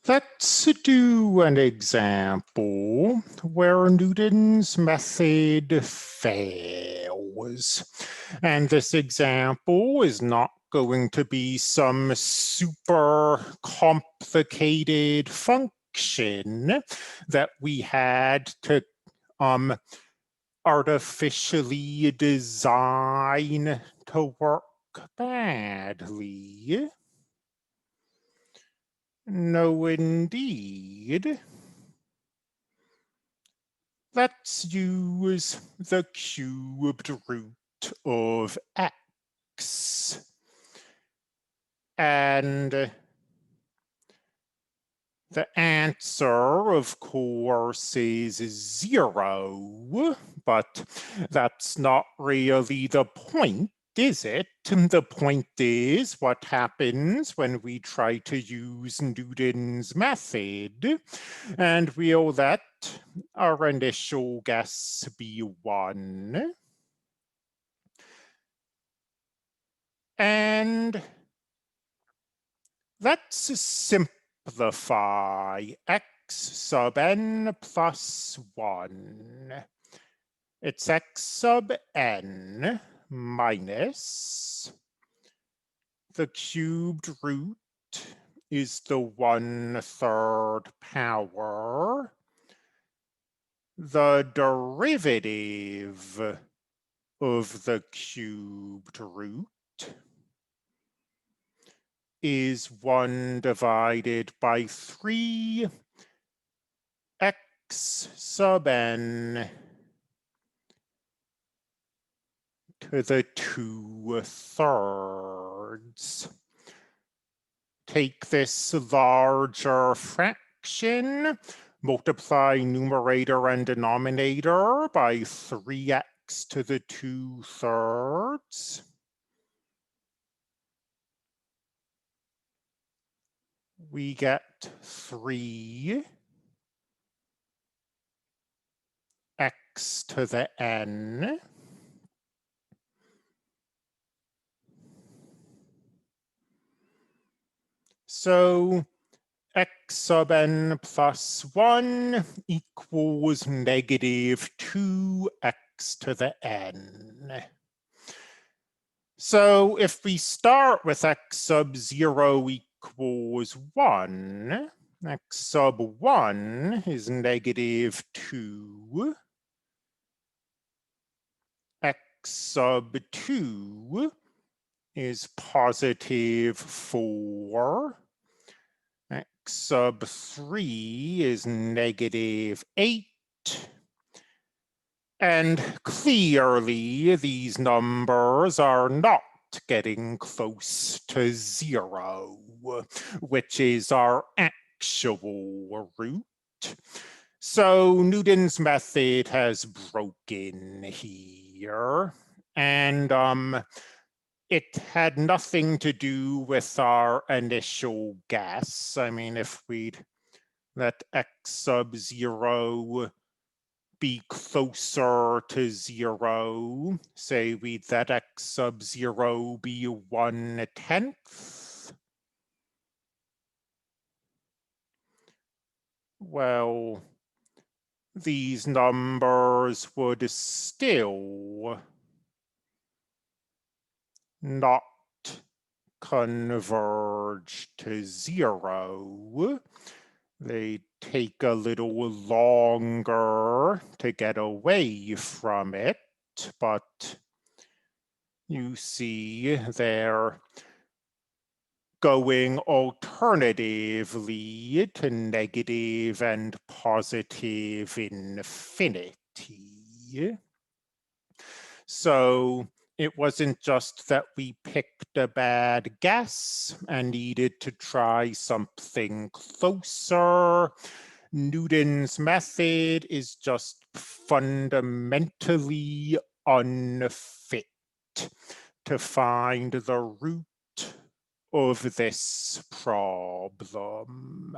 Let's do an example where Newton's method fails. And this example is not going to be some super complicated function that we had to artificially design to work badly. No, indeed. Let's use the cubed root of x. And the answer, of course, is 0, but that's not really the point, is it? The point is what happens when we try to use Newton's method, and we'll let our initial guess be 1. And let's simplify x sub n plus 1. It's x sub n minus the cubed root is the 1/3 power. The derivative of the cubed root is 1 divided by 3 x sub n to the 2/3. Take this larger fraction, multiply numerator and denominator by 3x to the 2/3. We get 3 x to the n. So x sub n plus 1 equals negative 2x to the n. So if we start with x sub 0 equals 1, x sub 1 is negative 2. X sub 2 is positive 4. X sub 3 is negative 8. And clearly, these numbers are not getting close to 0, which is our actual root. So Newton's method has broken here. And it had nothing to do with our initial guess. I mean, if we'd let x sub 0 be closer to 0, say we'd let x sub 0 be 1/10. Well, these numbers would still not converge to 0. They take a little longer to get away from it, but you see they're going alternatively to negative and positive infinity. So it wasn't just that we picked a bad guess and needed to try something closer. Newton's method is just fundamentally unfit to find the root of this problem.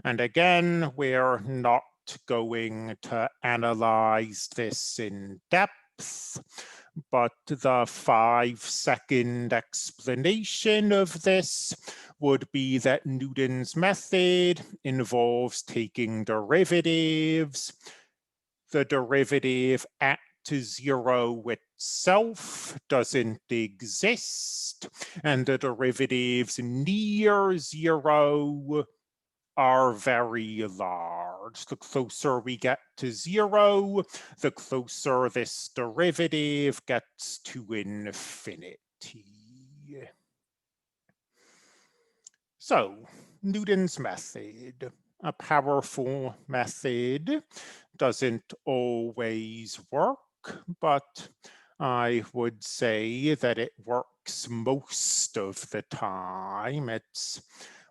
And again, we're not going to analyze this in depth, but the 5-second explanation of this would be that Newton's method involves taking derivatives. The derivative at zero itself doesn't exist, and the derivatives near zero are very large. The closer we get to zero, the closer this derivative gets to infinity. So, Newton's method, a powerful method, doesn't always work, but I would say that it works most of the time. It's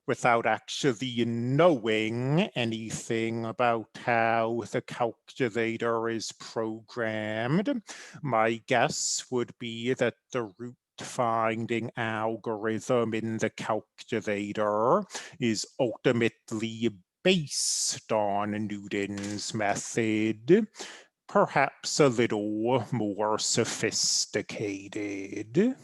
without actually knowing anything about how the calculator is programmed. My guess would be that the root finding algorithm in the calculator is ultimately based on Newton's method, perhaps a little more sophisticated.